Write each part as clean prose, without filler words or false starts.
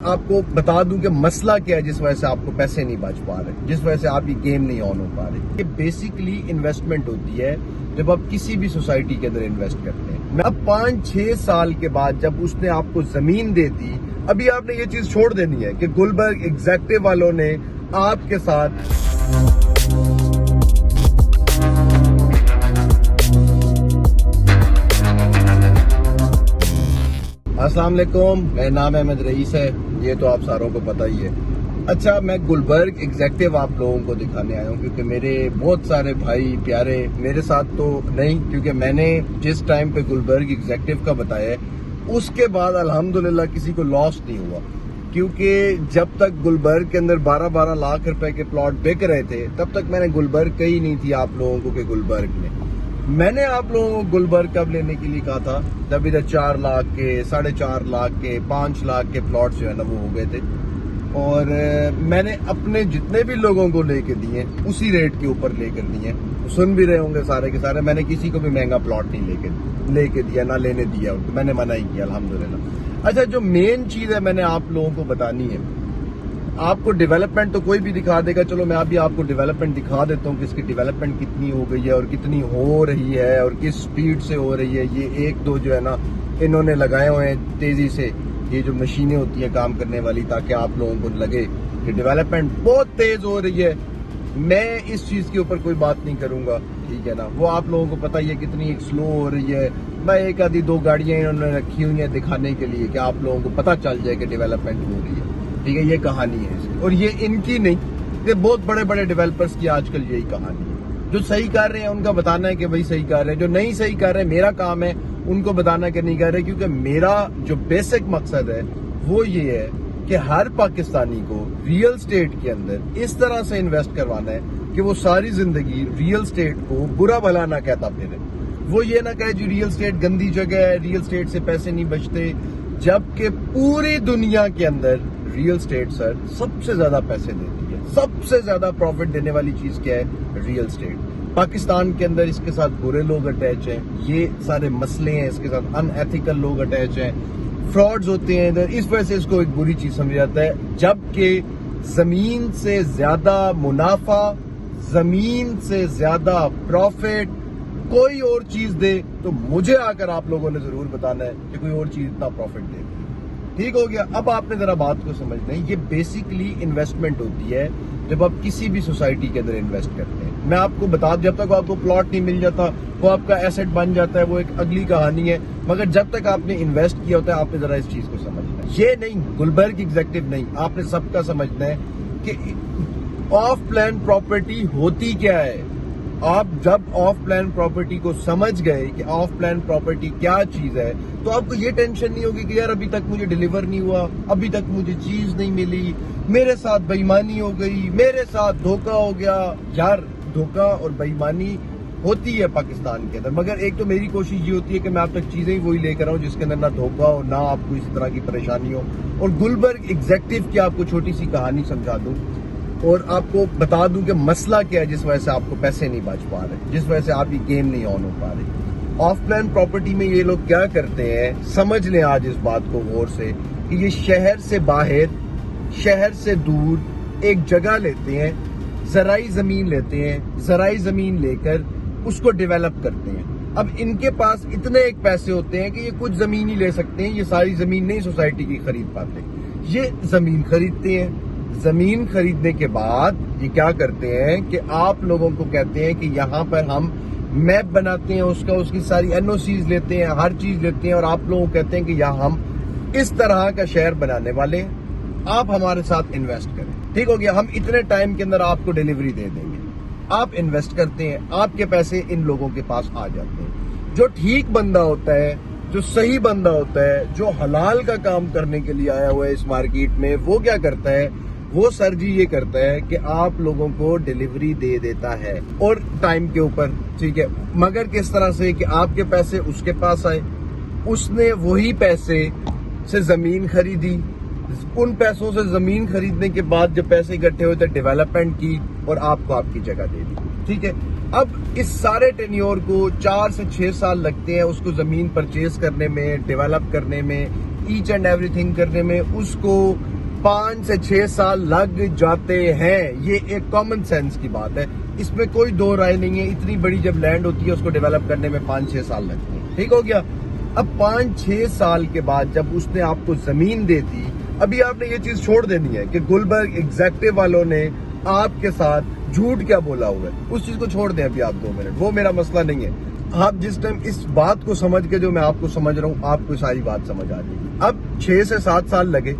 آپ کو بتا دوں کہ مسئلہ کیا ہے جس وجہ سے آپ کو پیسے نہیں بچ پا رہے، جس وجہ سے آپ یہ گیم نہیں آن ہو پا رہے. یہ بیسیکلی انویسٹمنٹ ہوتی ہے جب آپ کسی بھی سوسائٹی کے اندر انویسٹ کرتے ہیں. اب 5-6 سال کے بعد جب اس نے آپ کو زمین دے دی، ابھی آپ نے یہ چیز چھوڑ دینی ہے کہ گلبرگ ایگزیکٹو والوں نے آپ کے ساتھ السلام علیکم، میرا نام احمد رئیس ہے، یہ تو آپ ساروں کو پتہ ہی ہے. اچھا، میں گلبرگ ایگزیکٹو آپ لوگوں کو دکھانے آیا ہوں کیونکہ میرے بہت سارے بھائی پیارے میرے ساتھ تو نہیں، کیونکہ میں نے جس ٹائم پہ گلبرگ ایگزیکٹو کا بتایا ہے اس کے بعد الحمدللہ کسی کو لاس نہیں ہوا، کیونکہ جب تک گلبرگ کے اندر 12 لاکھ روپے کے پلاٹ بک رہے تھے تب تک میں نے گلبرگ کہی نہیں تھی آپ لوگوں کو کہ گلبرگ میں نے آپ لوگوں کو گلبرگ کب لینے کے لیے کہا تھا جب ادھر 4 لاکھ کے 4.5 لاکھ کے 5 لاکھ کے پلاٹ جو ہے نا وہ ہو گئے تھے. اور میں نے اپنے جتنے بھی لوگوں کو لے کے دیے اسی ریٹ کے اوپر لے کر دیے. سن بھی رہے ہوں گے سارے کے سارے، میں نے کسی کو بھی مہنگا پلاٹ نہیں لے کے دیا، نہ لینے دیا، میں نے منع ہی کیا الحمدللہ. اچھا، جو مین چیز ہے میں نے آپ لوگوں کو بتانی ہے، آپ کو ڈیولپمنٹ تو کوئی بھی دکھا دے گا، چلو میں ابھی آپ کو ڈیولپمنٹ دکھا دیتا ہوں کہ اس کی ڈیولپمنٹ کتنی ہو گئی ہے اور کتنی ہو رہی ہے اور کس سپیڈ سے ہو رہی ہے. یہ 1-2 جو ہے نا انہوں نے لگائے ہوئے ہیں تیزی سے، یہ جو مشینیں ہوتی ہیں کام کرنے والی، تاکہ آپ لوگوں کو لگے کہ ڈیولپمنٹ بہت تیز ہو رہی ہے. میں اس چیز کے اوپر کوئی بات نہیں کروں گا، ٹھیک ہے نا. وہ آپ لوگوں کو پتہ ہی ہے کتنی سلو ہو رہی ہے. میں 1-2 گاڑیاں انہوں نے رکھی ہوئی ہیں دکھانے کے لیے کہ آپ لوگوں کو پتہ چل جائے کہ ڈیولپمنٹ ہو رہی ہے، ٹھیک ہے. یہ کہانی ہے اس کی، اور یہ ان کی نہیں، یہ بہت بڑے بڑے ڈیولپرز کی آج کل یہی کہانی ہے. جو صحیح کر رہے ہیں ان کا بتانا ہے کہ وہی صحیح کر رہے ہیں، جو نہیں صحیح کر رہے ہیں میرا کام ہے ان کو بتانا کہ نہیں کر رہے. کیونکہ میرا جو بیسک مقصد ہے وہ یہ ہے کہ ہر پاکستانی کو ریئل اسٹیٹ کے اندر اس طرح سے انویسٹ کروانا ہے کہ وہ ساری زندگی ریئل اسٹیٹ کو برا بھلا نہ کہتا پھرے. وہ یہ نہ کہے جی ریئل اسٹیٹ گندی جگہ ہے، ریئل اسٹیٹ سے پیسے نہیں بچتے، جبکہ پوری دنیا کے اندر ریئل اسٹیٹ سر سب سے زیادہ پیسے دیتی ہے. سب سے زیادہ پروفٹ دینے والی چیز کیا ہے؟ Real estate. پاکستان کے اندر اس کے ساتھ برے لوگ اٹیچ ہیں، یہ سارے مسئلے ہیں، اس کے ساتھ ان ایتھیکل لوگ اٹیچ ہیں، فراڈز ہوتے ہیں ادھر، اس وجہ سے اس کو ایک بری چیز سمجھا جاتا ہے. جبکہ زمین سے زیادہ منافع، زمین سے زیادہ پروفٹ کوئی اور چیز دے تو مجھے آ کر آپ لوگوں نے ضرور بتانا ہے کہ کوئی اور چیز اتنا پروفٹ دے. ٹھیک ہو گیا. اب آپ نے ذرا بات کو سمجھنا ہے، یہ بیسیکلی انویسٹمنٹ ہوتی ہے جب آپ کسی بھی سوسائٹی کے اندر انویسٹ کرتے ہیں. میں آپ کو بتا، جب تک آپ کو پلاٹ نہیں مل جاتا وہ آپ کا ایسٹ بن جاتا ہے، وہ ایک اگلی کہانی ہے. مگر جب تک آپ نے انویسٹ کیا ہوتا ہے آپ نے ذرا اس چیز کو سمجھنا ہے. یہ نہیں گلبرگ ایگزیکٹو نہیں، آپ نے سب کا سمجھنا ہے کہ آف پلان پراپرٹی ہوتی کیا ہے. آپ جب آف پلان پراپرٹی کو سمجھ گئے کہ آف پلان پراپرٹی کیا چیز ہے تو آپ کو یہ ٹینشن نہیں ہوگی کہ یار ابھی تک مجھے ڈیلیور نہیں ہوا، ابھی تک مجھے چیز نہیں ملی، میرے ساتھ بے ایمانی ہو گئی، میرے ساتھ دھوکہ ہو گیا. یار دھوکہ اور بے ایمانی ہوتی ہے پاکستان کے اندر، مگر ایک تو میری کوشش یہ ہوتی ہے کہ میں آپ تک چیزیں ہی وہی لے کر آؤں جس کے اندر نہ دھوکہ ہو، نہ آپ کو اسی طرح کی پریشانی ہو. اور گلبرگ ایگزیکٹو کی آپ کو چھوٹی سی کہانی سمجھا دوں اور آپ کو بتا دوں کہ مسئلہ کیا ہے جس وجہ سے آپ کو پیسے نہیں بچ پا رہے، جس وجہ سے آپ یہ گیم نہیں آن ہو پا رہے. آف پلان پراپرٹی میں یہ لوگ کیا کرتے ہیں، سمجھ لیں آج اس بات کو غور سے، کہ یہ شہر سے باہر، شہر سے دور ایک جگہ لیتے ہیں، زرعی زمین لیتے ہیں، زرعی زمین لے کر اس کو ڈیولپ کرتے ہیں. اب ان کے پاس اتنے ایک پیسے ہوتے ہیں کہ یہ کچھ زمین ہی لے سکتے ہیں، یہ ساری زمین نہیں سوسائٹی کی خرید پاتے. یہ زمین خریدتے ہیں، زمین خریدنے کے بعد یہ کیا کرتے ہیں کہ آپ لوگوں کو کہتے ہیں کہ یہاں پر ہم میپ بناتے ہیں، اس کی ساری NOCs لیتے ہیں، ہر چیز لیتے ہیں، اور آپ لوگوں کو کہتے ہیں کہ یہاں ہم اس طرح کا شہر بنانے والے ہیں، آپ ہمارے ساتھ انویسٹ کریں. ٹھیک ہو گیا، ہم اتنے ٹائم کے اندر آپ کو ڈیلیوری دے دیں گے. آپ انویسٹ کرتے ہیں، آپ کے پیسے ان لوگوں کے پاس آ جاتے ہیں. جو ٹھیک بندہ ہوتا ہے، جو صحیح بندہ ہوتا ہے، جو حلال کا کام کرنے کے لیے آیا ہوا ہے اس مارکیٹ میں، وہ کیا کرتا ہے، وہ سر جی یہ کرتا ہے کہ آپ لوگوں کو ڈیلیوری دے دیتا ہے اور ٹائم کے اوپر، ٹھیک ہے. مگر کس طرح سے کہ آپ کے پیسے اس کے پاس آئے، اس نے وہی پیسے سے زمین خریدی، ان پیسوں سے زمین خریدنے کے بعد جب پیسے اکٹھے ہوئے تھے ڈیولپمنٹ کی اور آپ کو آپ کی جگہ دے دی. ٹھیک ہے. اب اس سارے ٹینیور کو 4 سے 6 سال لگتے ہیں اس کو زمین پرچیز کرنے میں، ڈیولپ کرنے میں، ایچ اینڈ ایوری تھنگ کرنے میں اس کو 5 سے 6 سال لگ جاتے ہیں. یہ ایک کامن سینس کی بات ہے, اس میں کوئی دو رائے نہیں ہے. اتنی بڑی جب لینڈ ہوتی ہے اس کو ڈیولپ کرنے میں 5-6 سال لگتے ہیں. ٹھیک ہو گیا. اب 5-6 سال کے بعد جب اس نے آپ کو زمین دے دی, ابھی آپ نے یہ چیز چھوڑ دینی ہے کہ گلبرگ ایگزیکٹو والوں نے آپ کے ساتھ جھوٹ کیا بولا ہوا ہے. اس چیز کو چھوڑ دیں ابھی آپ 2 منٹ, وہ میرا مسئلہ نہیں ہے. آپ جس ٹائم اس بات کو سمجھ کے جو میں آپ کو سمجھ رہا ہوں, آپ کو ساری بات سمجھ آ جائے گی. اب 6 سے 7 سال لگے,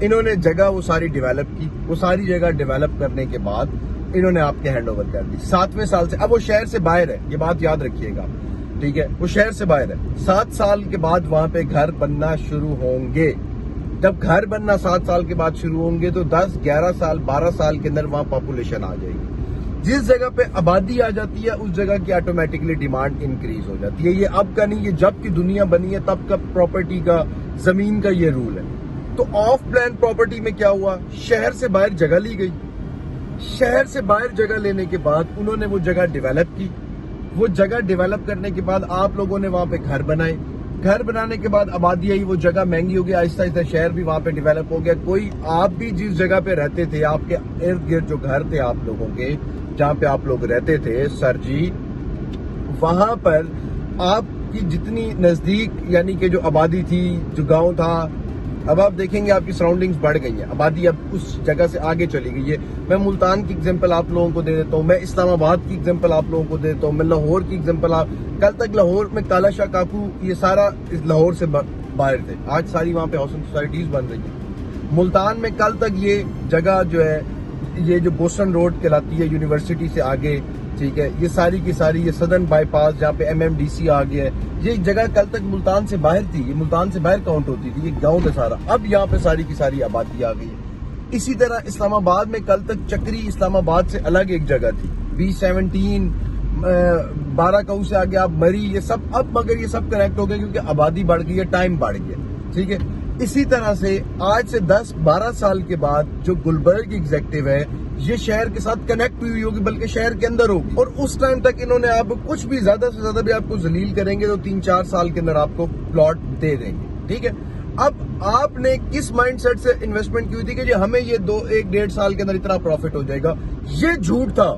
انہوں نے جگہ وہ ساری ڈیولپ کی. وہ ساری جگہ ڈیولپ کرنے کے بعد انہوں نے آپ کے ہینڈ اوور کر دی. 7ویں سال سے اب وہ شہر سے باہر ہے, یہ بات یاد رکھیے گا, ٹھیک ہے, وہ شہر سے باہر ہے. 7 سال کے بعد وہاں پہ گھر بننا شروع ہوں گے. جب گھر بننا 7 سال کے بعد شروع ہوں گے تو 10, 11 سال, 12 سال کے اندر وہاں پاپولیشن آ جائے گی. جس جگہ پہ آبادی آ جاتی ہے اس جگہ کی آٹومیٹکلی ڈیمانڈ انکریز ہو جاتی ہے. یہ اب کا نہیں, یہ جب کی دنیا بنی ہے تب کا پراپرٹی کا, زمین کا یہ رول ہے. تو آف پلان پراپرٹی میں کیا ہوا, شہر سے باہر جگہ لی گئی. شہر سے باہر جگہ لینے کے بعد انہوں نے وہ جگہ ڈیولپ کی. وہ جگہ ڈیولپ کرنے کے بعد آپ لوگوں نے وہاں پہ گھر بنائے. گھر بنانے کے بعد آبادی آئی, وہ جگہ مہنگی ہو گئی. آہستہ آہستہ شہر بھی وہاں پہ ڈیولپ ہو گیا. کوئی آپ بھی جس جگہ پہ رہتے تھے, آپ کے ارد گرد جو گھر تھے آپ لوگوں کے, جہاں پہ آپ لوگ رہتے تھے سر جی, وہاں پر آپ کی جتنی نزدیک یعنی کہ جو آبادی تھی, جو گاؤں تھا, اب آپ دیکھیں گے آپ کی سراؤنڈنگز بڑھ گئی ہیں. آبادی اب اس جگہ سے آگے چلی گئی ہے. میں ملتان کی ایگزامپل آپ لوگوں کو دے دیتا ہوں, میں اسلام آباد کی ایگزامپل آپ لوگوں کو دے دیتا ہوں, میں لاہور کی ایگزامپل. کل تک لاہور میں کالا شاہ کاکو یہ سارا لاہور سے باہر تھے. آج ساری وہاں پہ ہاؤسنگ سوسائٹیز بن رہی ہیں. ملتان میں کل تک یہ جگہ جو ہے, یہ جو بوسٹن روڈ کہلاتی ہے یونیورسٹی سے آگے, ٹھیک ہے, یہ ساری کی ساری, یہ سدرن بائی پاس جہاں پہ MMDC آ گیا ہے, یہ جگہ کل تک ملتان سے باہر تھی. یہ ملتان سے باہر کاؤنٹ ہوتی تھی, یہ گاؤں تھا سارا. اب یہاں پہ ساری کی ساری آبادی آ گئی ہے. اسی طرح اسلام آباد میں کل تک چکری اسلام آباد سے الگ ایک جگہ تھی. B17 12 کہو سے آگے آپ مری, یہ سب اب مگر یہ سب کنیکٹ ہو گئے کیونکہ آبادی بڑھ گئی ہے, ٹائم بڑھ گیا, ٹھیک ہے. اسی طرح سے آج سے 10-12 سال کے بعد جو گلبرگ ایگزیکٹو ہے یہ شہر کے ساتھ کنیکٹ ہوئی ہوگی, بلکہ شہر کے اندر ہوگی. اور اس ٹائم تک انہوں نے آپ کچھ بھی زیادہ سے زیادہ بھی آپ کو ذلیل کریں گے تو 3-4 سال کے اندر آپ کو پلاٹ دے دیں گے, ٹھیک ہے. اب آپ نے کس مائنڈ سیٹ سے انویسٹمنٹ کی ہوئی تھی کہ جی ہمیں یہ 1-1.5 سال کے اندر اتنا پروفٹ ہو جائے گا, یہ جھوٹ تھا.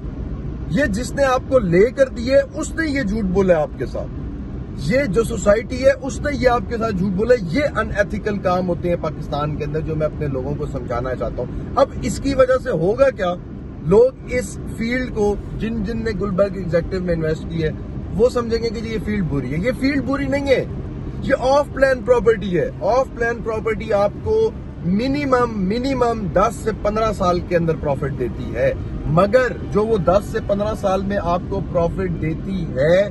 یہ جس نے آپ کو لے کر دیے اس نے یہ جھوٹ بولا ہے آپ کے ساتھ. یہ جو سوسائٹی ہے اس نے یہ آپ کے ساتھ جھوٹ بولا. یہ ان ایتھیکل کام ہوتے ہیں پاکستان کے اندر, جو میں اپنے لوگوں کو سمجھانا چاہتا ہوں. اب اس کی وجہ سے ہوگا کیا, لوگ اس فیلڈ کو جن نے گلبرگ ایگزیکٹو میں انویسٹ کی ہے وہ سمجھیں گے کہ جی یہ فیلڈ بری ہے. یہ فیلڈ بری نہیں ہے, یہ آف پلان پراپرٹی ہے. آف پلان پراپرٹی آپ کو منیمم 10 سے 15 سال کے اندر پروفٹ دیتی ہے. مگر جو وہ 10 سے 15 سال میں آپ کو پروفٹ دیتی ہے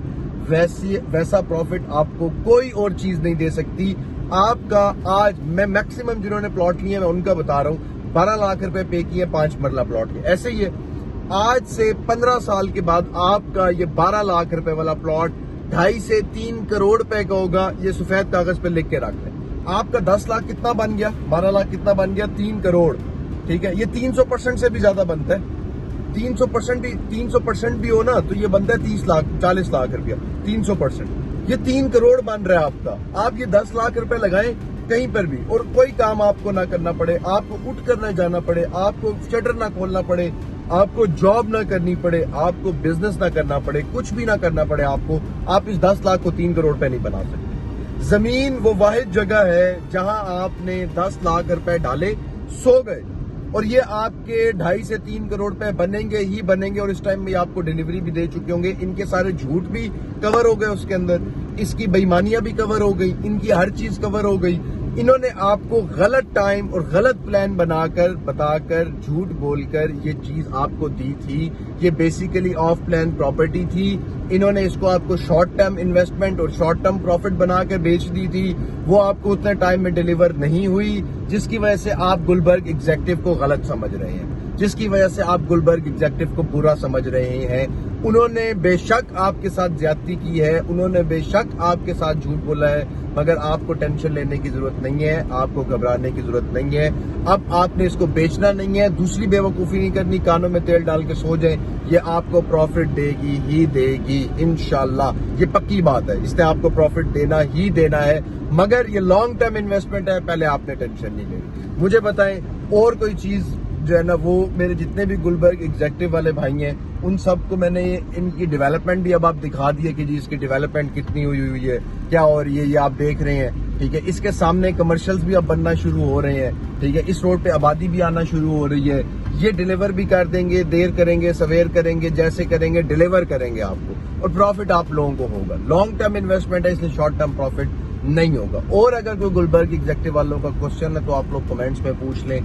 ویسا پروفٹ آپ کو کوئی اور چیز نہیں دے سکتی. آپ کا آج میں میکسیمم جنہوں نے پلاٹ لیے میں ان کا بتا رہا ہوں, 12 لاکھ روپے پے کیے 5 مرلہ پلاٹ کے. ایسے ہی ہے, آج سے 15 سال کے بعد آپ کا یہ 12 لاکھ روپے والا پلاٹ 2.5 سے 3 کروڑ روپے کا ہوگا. یہ سفید کاغذ پہ لکھ کے رکھ لیں. آپ کا 10 لاکھ کتنا بن گیا, 12 لاکھ کتنا بن گیا, 3 کروڑ, ٹھیک ہے. یہ 300% سے بھی زیادہ بنتا ہے. 300% بھی ہو نا تو یہ بنتا ہے 30 لاکھ 40 لاکھ روپیہ. 300% یہ 3 کروڑ بن رہا ہے آپ کا. آپ یہ 10 لاکھ روپے لگائیں کہیں پر بھی اور کوئی کام آپ کو نہ کرنا پڑے, آپ کو اٹھ کر نہ جانا پڑے, آپ کو شٹر نہ کھولنا پڑے, آپ کو جاب نہ کرنی پڑے, آپ کو بزنس نہ کرنا پڑے, کچھ بھی نہ کرنا پڑے آپ کو. آپ اس 10 لاکھ کو 3 کروڑ روپے نہیں بنا سکتے. زمین وہ واحد جگہ ہے جہاں آپ نے 10 لاکھ روپے ڈالے, سو گئے, اور یہ آپ کے 2.5 سے 3 کروڑ روپے بنیں گے ہی بنیں گے. اور اس ٹائم میں آپ کو ڈیلیوری بھی دے چکے ہوں گے. ان کے سارے جھوٹ بھی کور ہو گئے اس کے اندر, اس کی بےایمانیاں بھی کور ہو گئی, ان کی ہر چیز کور ہو گئی. انہوں نے آپ کو غلط ٹائم اور غلط پلان بنا کر بتا کر جھوٹ بول کر یہ چیز آپ کو دی تھی. یہ بیسیکلی آف پلان پراپرٹی تھی. انہوں نے اس کو آپ کو شارٹ ٹرم انویسٹمنٹ اور شارٹ ٹرم پروفٹ بنا کر بیچ دی تھی. وہ آپ کو اتنے ٹائم میں ڈیلیور نہیں ہوئی, جس کی وجہ سے آپ گلبرگ ایگزیکٹو کو غلط سمجھ رہے ہیں. جس کی وجہ سے آپ گلبرگ ایگزیکٹو کو برا سمجھ رہے ہیں. انہوں نے بے شک آپ کے ساتھ زیادتی کی ہے, انہوں نے بے شک آپ کے ساتھ جھوٹ بولا ہے, مگر آپ کو ٹینشن لینے کی ضرورت نہیں ہے, آپ کو گھبرانے کی ضرورت نہیں ہے. اب آپ نے اس کو بیچنا نہیں ہے, دوسری بے وقوفی نہیں کرنی, کانوں میں تیل ڈال کے سو جائیں. یہ آپ کو پروفٹ دے گی ہی دے گی انشاءاللہ, یہ پکی بات ہے. اس نے آپ کو پروفٹ دینا ہی دینا ہے, مگر یہ لانگ ٹرم انویسٹمنٹ ہے, پہلے آپ نے ٹینشن نہیں لینی. مجھے بتائیں اور کوئی چیز جو ہے نا, وہ میرے جتنے بھی گلبرگ ایگزیکٹو والے بھائی ہیں ان سب کو میں نے ان کی ڈیولپمنٹ بھی اب آپ دکھا دی ہے کہ جی اس کی ڈیولپمنٹ کتنی ہوئی ہے, کیا ہو رہی ہے, یہ آپ دیکھ رہے ہیں. ٹھیک ہے, اس کے سامنے کمرشلز بھی اب بننا شروع ہو رہے ہیں. ٹھیک ہے, اس روڈ پہ آبادی بھی آنا شروع ہو رہی ہے. یہ ڈیلیور بھی کر دیں گے, دیر کریں گے سویر کریں گے, جیسے کریں گے ڈیلیور کریں گے آپ کو, اور پروفٹ آپ لوگوں کو ہوگا. لانگ ٹرم انویسٹمنٹ ہے, اس لیے شارٹ ٹرم پروفٹ نہیں ہوگا. اور اگر کوئی گلبرگ ایگزیکٹو والوں کا کوشچن ہے تو آپ لوگ کمنٹس میں پوچھ لیں.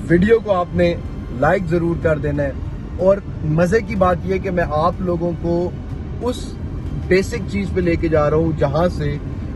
ویڈیو کو آپ نے لائک ضرور کر دینا ہے. اور مزے کی بات یہ کہ میں آپ لوگوں کو اس بیسک چیز پہ لے کے جا رہا ہوں جہاں سے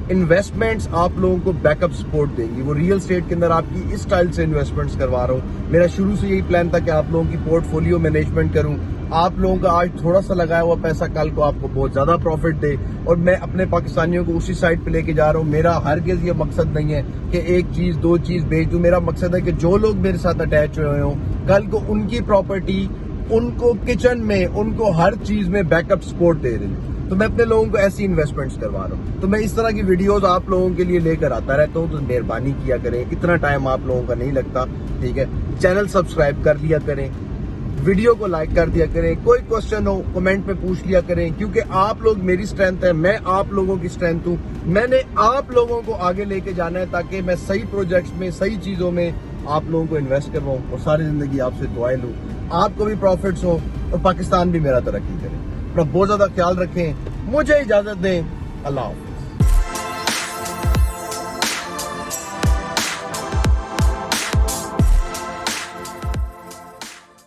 انویسٹمنٹس آپ لوگوں کو بیک اپ سپورٹ دیں گی. وہ ریئل اسٹیٹ کے اندر آپ کی اس سٹائل سے انویسٹمنٹس کروا رہا ہوں. میرا شروع سے یہی پلان تھا کہ آپ لوگوں کی پورٹ فولیو مینجمنٹ کروں. آپ لوگوں کا آج تھوڑا سا لگایا ہوا پیسہ کل کو آپ کو بہت زیادہ پروفٹ دے, اور میں اپنے پاکستانیوں کو اسی سائٹ پہ لے کے جا رہا ہوں. میرا ہرگز یہ مقصد نہیں ہے کہ ایک چیز دو چیز بیچ دوں. میرا مقصد ہے کہ جو لوگ میرے ساتھ اٹیچ ہوئے ہوں, کل کو ان کی پراپرٹی ان کو کچن میں, ان کو ہر چیز میں بیک اپ سپورٹ دے رہی. تو میں اپنے لوگوں کو ایسی انویسٹمنٹس کروا رہا ہوں. تو میں اس طرح کی ویڈیوز آپ لوگوں کے لیے لے کر آتا رہتا ہوں, تو مہربانی کیا کریں, اتنا ٹائم آپ لوگوں کا نہیں لگتا. ٹھیک ہے, چینل سبسکرائب کر لیا کریں, ویڈیو کو لائک کر دیا کریں, کوئی کوشچن ہو کمنٹ میں پوچھ لیا کریں, کیونکہ آپ لوگ میری اسٹرینتھ ہے, میں آپ لوگوں کی اسٹرینتھ ہوں. میں نے آپ لوگوں کو آگے لے کے جانا ہے تاکہ میں صحیح پروجیکٹس میں, صحیح چیزوں میں آپ لوگوں کو انویسٹ کرواؤں, اور ساری زندگی آپ سے دعائیں لوں, آپ کو بھی پروفٹس ہو اور پاکستان بھی میرا ترقی کرے. اپنا بہت زیادہ خیال رکھیں, مجھے اجازت دیں, اللہ حافظ.